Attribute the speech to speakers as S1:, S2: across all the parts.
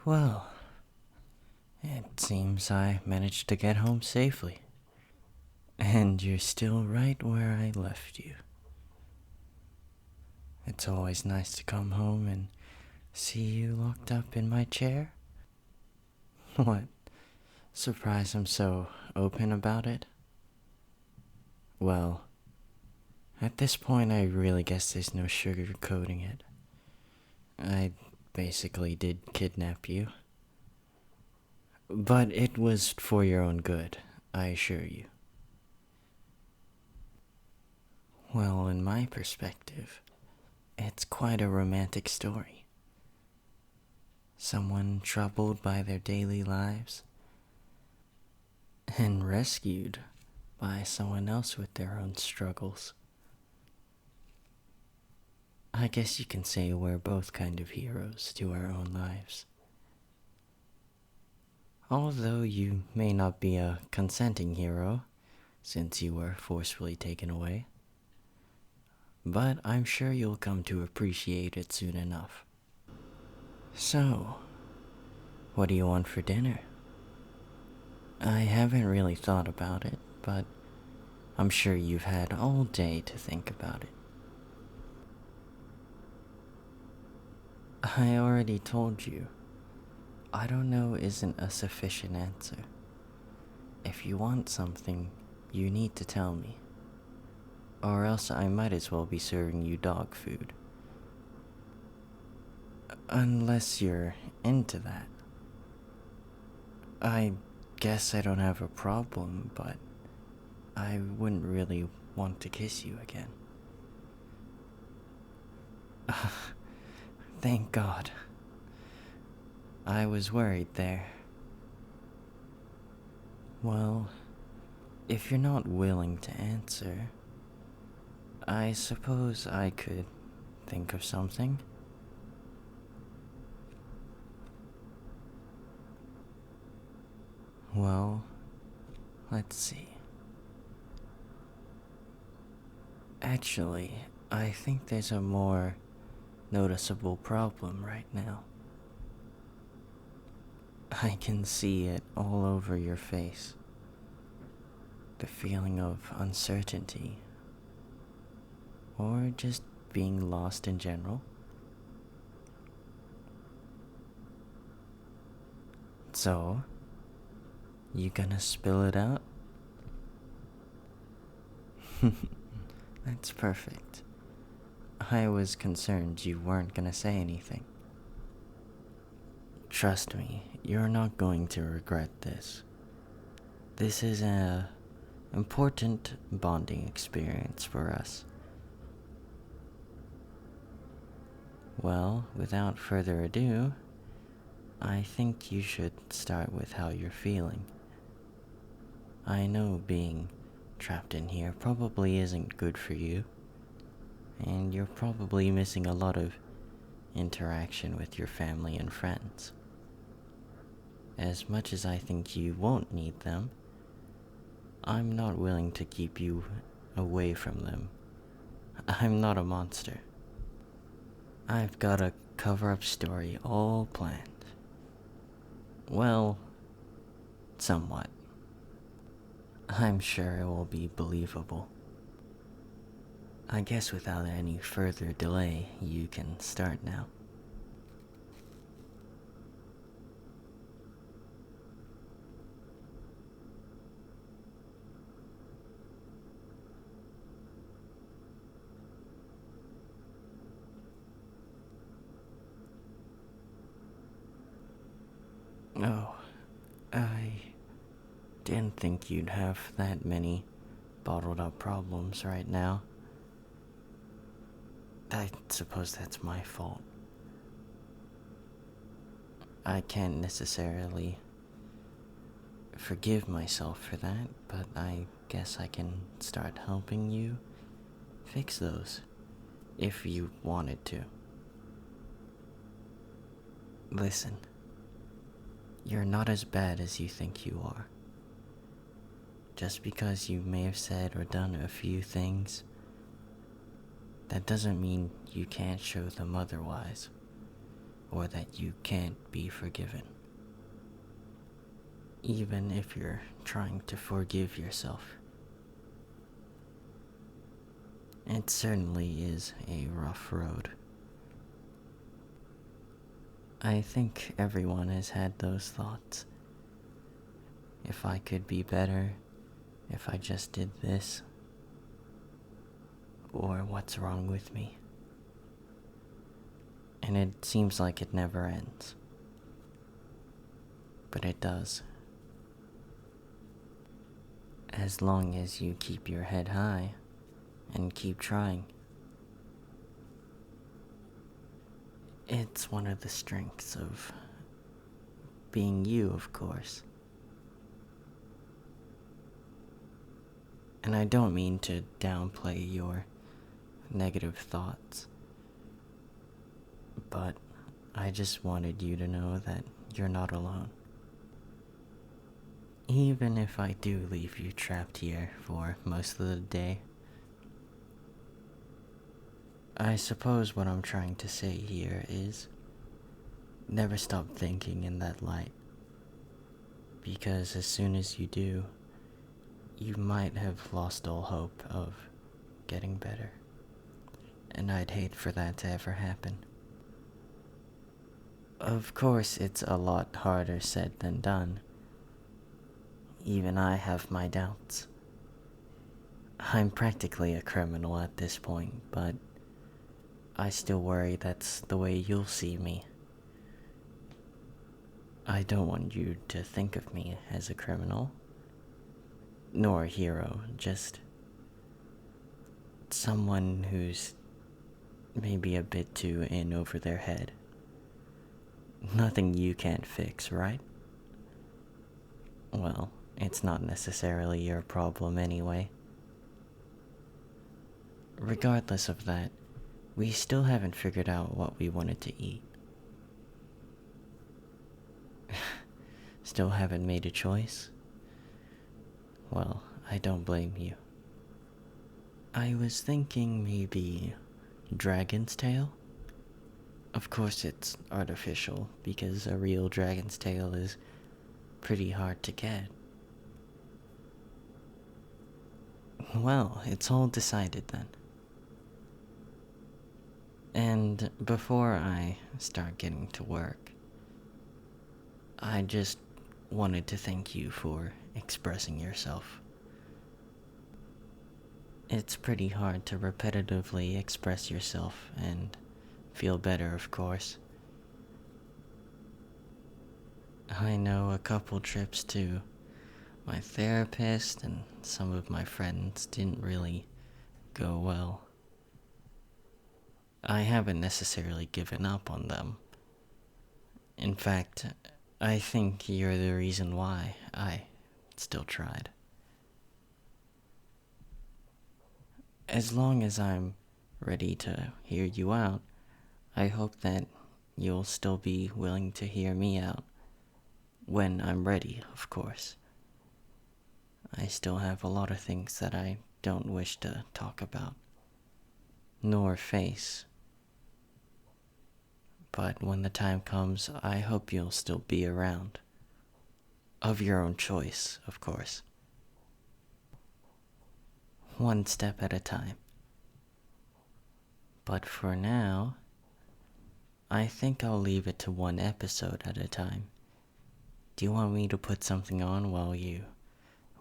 S1: Well, it seems I managed to get home safely. And you're still right where I left you. It's always nice to come home and see you locked up in my chair. What? Surprised I'm so open about it? Well, at this point I really guess there's no sugarcoating it. I basically did kidnap you. But it was for your own good, I assure you. Well, in my perspective, it's quite a romantic story. Someone troubled by their daily lives and rescued by someone else with their own struggles. I guess you can say we're both kind of heroes to our own lives. Although you may not be a consenting hero, since you were forcefully taken away. But I'm sure you'll come to appreciate it soon enough. So, what do you want for dinner? I haven't really thought about it, but I'm sure you've had all day to think about it. I already told you. I don't know isn't a sufficient answer. If you want something, you need to tell me. Or else I might as well be serving you dog food. Unless you're into that. I guess I don't have a problem, but I wouldn't really want to kiss you again. Thank God. I was worried there. Well, if you're not willing to answer, I suppose I could think of something. Well, let's see. Actually, I think there's a more noticeable problem right now. I can see it all over your face. The feeling of uncertainty. Or just being lost in general. So, you gonna spill it out? That's perfect. I was concerned you weren't gonna say anything. Trust me, you're not going to regret this. This is an important bonding experience for us. Well, without further ado, I think you should start with how you're feeling. I know being trapped in here probably isn't good for you, and you're probably missing a lot of interaction with your family and friends. As much as I think you won't need them, I'm not willing to keep you away from them. I'm not a monster. I've got a cover-up story all planned. Well, somewhat. I'm sure it will be believable. I guess without any further delay, you can start now. Oh, I didn't think you'd have that many bottled up problems right now. I suppose that's my fault. I can't necessarily forgive myself for that, but I guess I can start helping you fix those, if you wanted to. Listen, you're not as bad as you think you are. Just because you may have said or done a few things, that doesn't mean you can't show them otherwise. or that you can't be forgiven. Even if you're trying to forgive yourself. It certainly is a rough road. I think everyone has had those thoughts. If I could be better, if I just did this, or what's wrong with me. And it seems like it never ends. But it does. As long as you keep your head high and keep trying. It's one of the strengths of being you, of course. And I don't mean to downplay your negative thoughts, but I just wanted you to know that you're not alone. Even if I do leave you trapped here for most of the day, I suppose what I'm trying to say here is never stop thinking in that light, because as soon as you do, you might have lost all hope of getting better, and I'd hate for that to ever happen. Of course, it's a lot harder said than done. Even I have my doubts. I'm practically a criminal at this point, but I still worry that's the way you'll see me. I don't want you to think of me as a criminal, nor a hero, just someone who's maybe a bit too in over their head. Nothing you can't fix, right? Well, it's not necessarily your problem anyway. Regardless of that, we still haven't figured out what we wanted to eat. Still haven't made a choice? Well, I don't blame you. I was thinking maybe dragon's tail? Of course it's artificial, because a real dragon's tail is pretty hard to get. Well, it's all decided then. And before I start getting to work, I just wanted to thank you for expressing yourself. It's pretty hard to repetitively express yourself and feel better, of course. I know a couple trips to my therapist and some of my friends didn't really go well. I haven't necessarily given up on them. In fact, I think you're the reason why I still tried. As long as I'm ready to hear you out, I hope that you'll still be willing to hear me out. When I'm ready, of course. I still have a lot of things that I don't wish to talk about, nor face. But when the time comes, I hope you'll still be around. Of your own choice, of course. One step at a time. But for now, I think I'll leave it to one episode at a time. Do you want me to put something on while you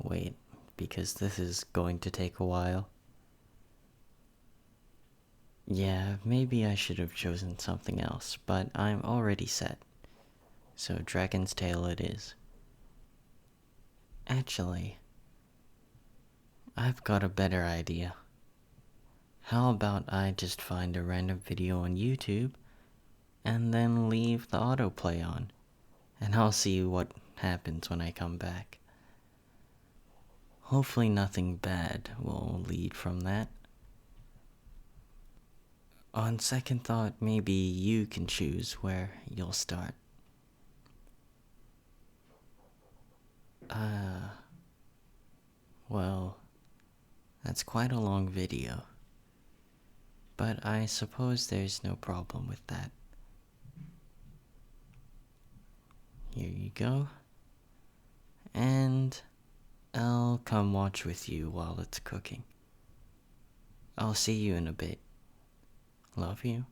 S1: wait? Because this is going to take a while. Yeah, maybe I should have chosen something else, but I'm already set. So Dragon's Tail it is. Actually, I've got a better idea. How about I just find a random video on YouTube and then leave the autoplay on, and I'll see what happens when I come back. Hopefully nothing bad will lead from that. On second thought, maybe you can choose where you'll start. Well, that's quite a long video. But I suppose there's no problem with that. Here you go. And I'll come watch with you while it's cooking. I'll see you in a bit. Love you.